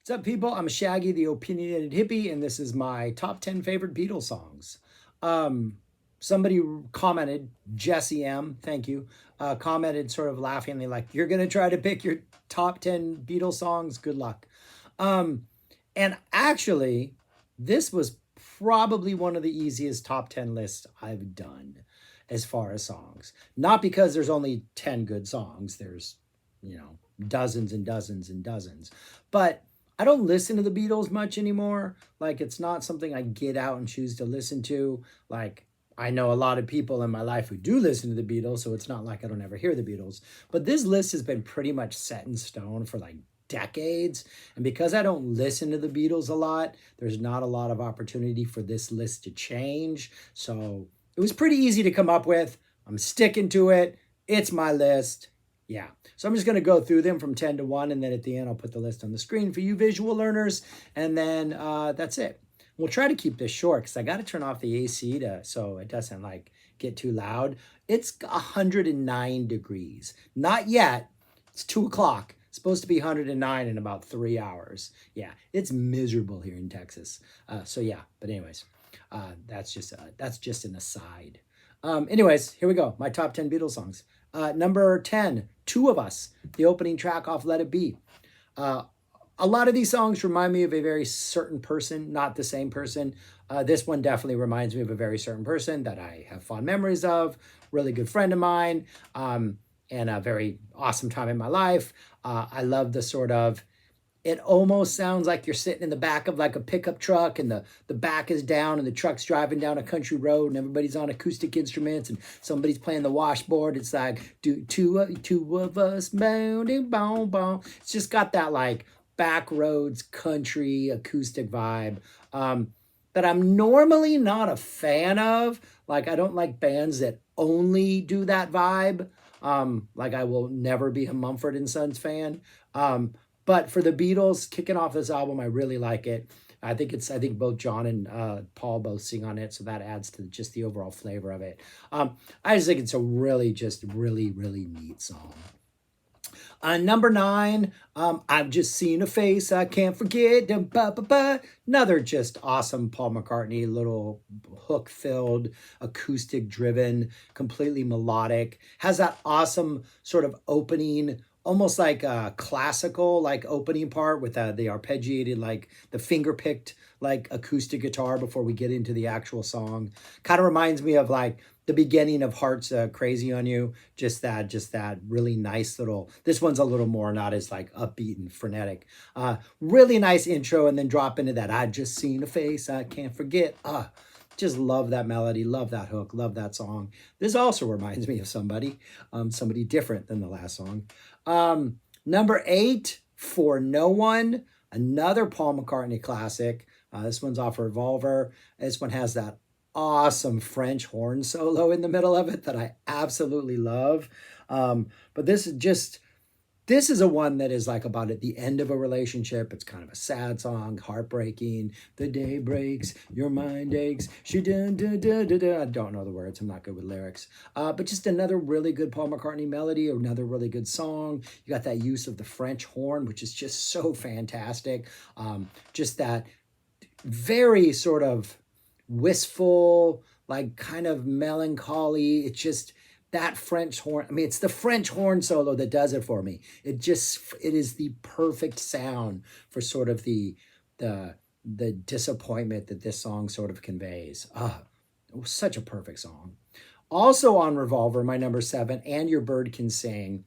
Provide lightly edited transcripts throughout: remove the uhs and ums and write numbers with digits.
What's up, people? I'm Shaggy, the opinionated hippie, and this is my top 10 favorite Beatles songs. Um, Somebody commented, Jesse M, thank you, commented sort of laughingly, like, you're going to try to pick your top 10 Beatles songs? Good luck. Um, and actually, this was probably one of the easiest top 10 lists I've done as far as songs. Not because there's only 10 good songs, there's, dozens and dozens and dozens. But I don't listen to the Beatles much anymore. Like, it's not something I get out and choose to listen to. Like, I know a lot of people in my life who do listen to the Beatles, so it's not like I don't ever hear the Beatles. But this list has been pretty much set in stone for like decades. And because I don't listen to the Beatles a lot, there's not a lot of opportunity for this list to change. So it was pretty easy to come up with. I'm sticking to it. It's my list. Yeah. So I'm just going to go through them from 10 to 1. And then at the end, I'll put the list on the screen for you visual learners. And then that's it. We'll try to keep this short because I got to turn off the AC so it doesn't like get too loud. It's 109 degrees. Not yet. It's 2 o'clock. It's supposed to be 109 in about 3 hours. Yeah, it's miserable here in Texas. So yeah, but anyways, that's just an aside. Anyways, here we go. My top 10 Beatles songs. Number 10, Two of Us, the opening track off Let It Be. A lot of these songs remind me of a very certain person, not the same person. This one definitely reminds me of a very certain person that I have fond memories of, really good friend of mine, and a very awesome time in my life. I love the sort of, it almost sounds like you're sitting in the back of like a pickup truck and the back is down and the truck's driving down a country road and everybody's on acoustic instruments and somebody's playing the washboard. It's like, two of us, boom, boom, boom. It's just got that like back roads country acoustic vibe that I'm normally not a fan of. Like, I don't like bands that only do that vibe. Like, I will never be a Mumford and Sons fan. But for the Beatles kicking off this album, I really like it. I think both John and Paul both sing on it, so that adds to just the overall flavor of it. I just think it's a really, really neat song. Number 9, I've just seen a face I can't forget. Another just awesome Paul McCartney, little hook-filled, acoustic-driven, completely melodic. Has that awesome sort of opening, almost like a classical like opening part with the arpeggiated, like the finger-picked like acoustic guitar before we get into the actual song. Kind of reminds me of like the beginning of Heart's Crazy on You. Just that really nice little, this one's a little more not as like upbeat and frenetic. Really nice intro, and then drop into that I just seen a face I can't forget. Just love that melody, love that hook, love that song. This also reminds me of somebody different than the last song. Number 8, For No One, another Paul McCartney classic. This one's off Revolver. This one has that awesome French horn solo in the middle of it that I absolutely love. But this is a one that is like about at the end of a relationship. It's kind of a sad song, heartbreaking. The day breaks, your mind aches. She dun, dun, dun, dun, dun. I don't know the words. I'm not good with lyrics. But just another really good Paul McCartney melody, another really good song. You got that use of the French horn, which is just so fantastic. Just that very sort of wistful, like kind of melancholy. It's just that French horn. I mean, it's the French horn solo that does it for me. It is the perfect sound for sort of the disappointment that this song sort of conveys. It was such a perfect song. Also on Revolver, my number 7, And Your Bird Can Sing.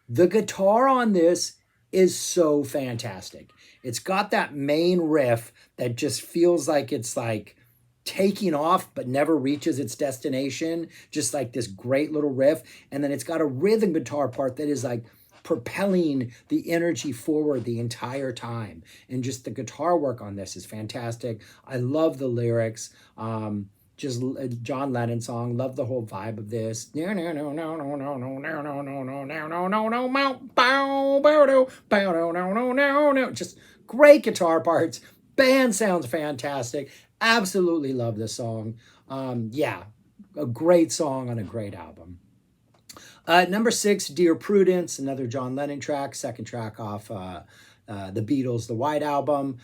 The guitar on this is so fantastic. It's got that main riff that just feels like it's like taking off but never reaches its destination, just like this great little riff. And then it's got a rhythm guitar part that is like propelling the energy forward the entire time. And just the guitar work on this is fantastic. I love the lyrics. Just a John Lennon song. Love the whole vibe of this. Just great guitar parts. Band sounds fantastic. Absolutely love this song. Yeah, a great song on a great album. Number 6, Dear Prudence, another John Lennon track, second track off the Beatles, the White Album,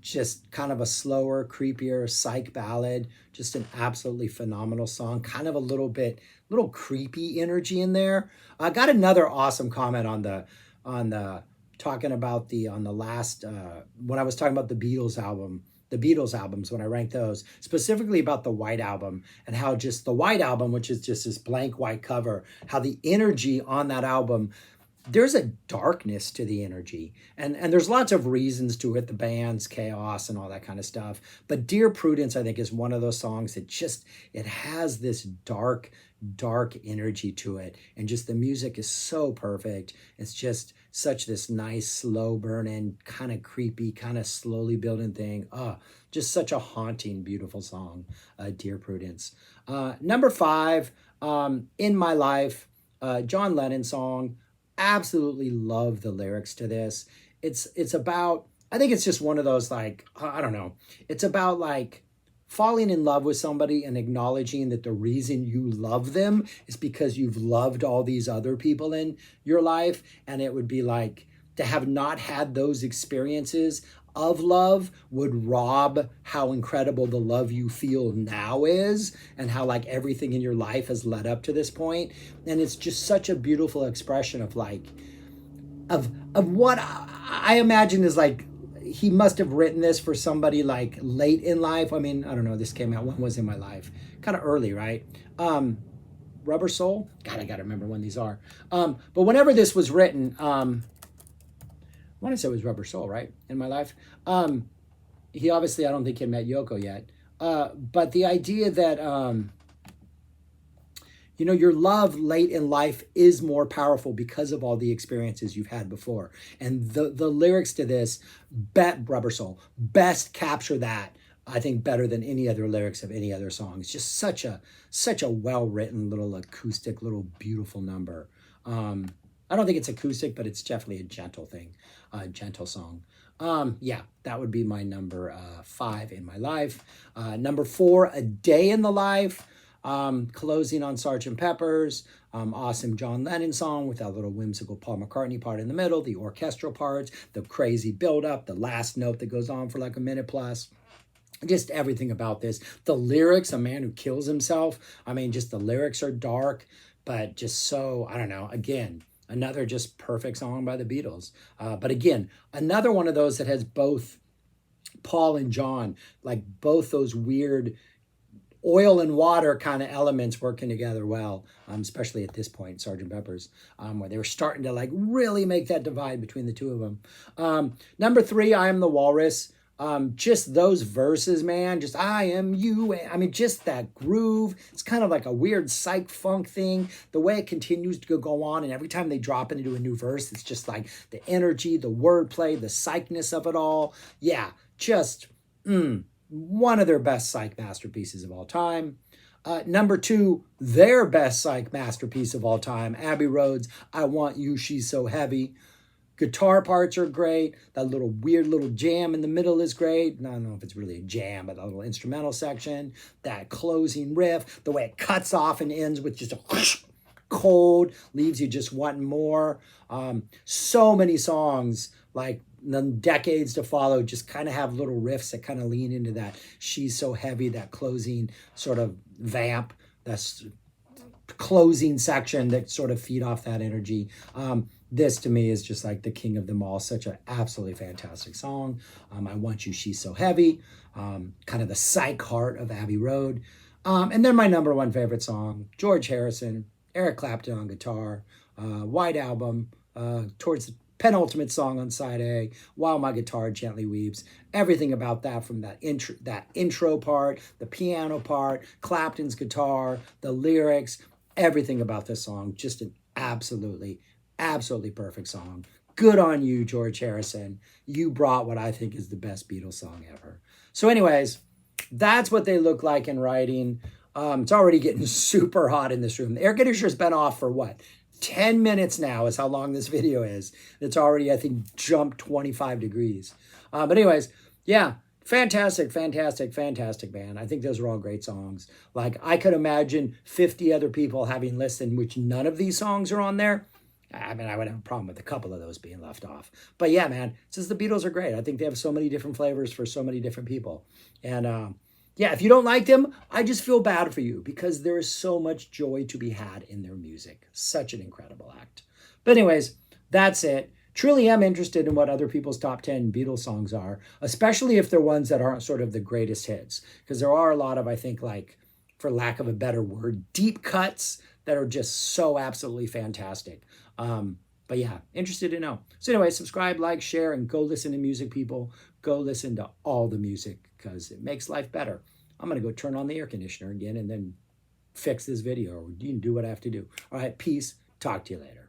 just kind of a slower, creepier psych ballad, just an absolutely phenomenal song, kind of a little creepy energy in there. I got another awesome comment on the talking about on the last, when I was talking about the Beatles albums, when I ranked those, specifically about the White Album, and how just the White Album, which is just this blank white cover, how the energy on that album, there's a darkness to the energy, and there's lots of reasons to it, the band's chaos and all that kind of stuff. But Dear Prudence, I think, is one of those songs that just, it has this dark energy to it, and just the music is so perfect. It's just such this nice slow burning, kind of creepy, kind of slowly building thing. Just such a haunting, beautiful song, Dear Prudence. Number 5, In My Life, John Lennon song. Absolutely love the lyrics to this. It's about, I think it's just one of those, like, I don't know, it's about like falling in love with somebody and acknowledging that the reason you love them is because you've loved all these other people in your life. And it would be like, to have not had those experiences of love would rob how incredible the love you feel now is, and how like everything in your life has led up to this point. And it's just such a beautiful expression of like, of what I imagine is like, he must have written this for somebody like late in life. I mean, I don't know, this came out, when was In My Life? Kind of early, right? Rubber Soul? God, I gotta remember when these are. But whenever this was written, I want to say it was Rubber Soul, right? In My Life. He obviously, I don't think he had met Yoko yet. But the idea that, your love late in life is more powerful because of all the experiences you've had before. And the lyrics to this, Rubber Soul, best capture that, I think, better than any other lyrics of any other song. It's just such a well-written little acoustic, little beautiful number. I don't think it's acoustic, but it's definitely a gentle thing, a gentle song. Yeah, that would be my number 5, In My Life. Number 4, A Day in the Life, closing on Sgt. Pepper's, awesome John Lennon song with that little whimsical Paul McCartney part in the middle, the orchestral parts, the crazy build-up, the last note that goes on for like a minute plus. Just everything about this. The lyrics, A Man Who Kills Himself. I mean, just the lyrics are dark, but just so, I don't know, again, another just perfect song by the Beatles. But again, another one of those that has both Paul and John, like both those weird oil and water kind of elements working together well, especially at this point, Sgt. Pepper's, where they were starting to like really make that divide between the two of them. Number 3, I Am the Walrus. Just those verses, man, just I am you. I mean, just that groove. It's kind of like a weird psych funk thing. The way it continues to go on, and every time they drop into a new verse, it's just like the energy, the wordplay, the psychness of it all. Yeah, just one of their best psych masterpieces of all time. Number 2, their best psych masterpiece of all time, Abbey Road's I Want You, She's So Heavy. Guitar parts are great. That little weird little jam in the middle is great. I don't know if it's really a jam, but that little instrumental section, that closing riff, the way it cuts off and ends with just a cold, leaves you just wanting more. So many songs, like the decades to follow, just kind of have little riffs that kind of lean into that She's So Heavy, that closing sort of vamp, that's closing section that sort of feed off that energy. This to me is just like the king of them all. Such an absolutely fantastic song. I Want You, She's So Heavy. Kind of the psych heart of Abbey Road. And then my number 1 favorite song, George Harrison, Eric Clapton on guitar, White Album, towards the penultimate song on side A, While My Guitar Gently Weeps. Everything about that, from that intro part, the piano part, Clapton's guitar, the lyrics, everything about this song, just an absolutely perfect song. Good on you, George Harrison. You brought what I think is the best Beatles song ever. So anyways, that's what they look like in writing. It's already getting super hot in this room. The air conditioner's been off for what? 10 minutes now is how long this video is. It's already, I think, jumped 25 degrees. But anyways, yeah, fantastic band. I think those are all great songs. Like, I could imagine 50 other people having listened, which none of these songs are on there. I mean, I would have a problem with a couple of those being left off. But yeah, man, since the Beatles are great, I think they have so many different flavors for so many different people. And yeah, if you don't like them, I just feel bad for you because there is so much joy to be had in their music. Such an incredible act. But, anyways, that's it. Truly am interested in what other people's top 10 Beatles songs are, especially if they're ones that aren't sort of the greatest hits. Because there are a lot of, I think, like, for lack of a better word, deep cuts that are just so absolutely fantastic. But yeah, interested to know. So anyway, subscribe, like, share, and go listen to music, people. Go listen to all the music because it makes life better. I'm going to go turn on the air conditioner again and then fix this video, or you can do what I have to do. All right, peace. Talk to you later.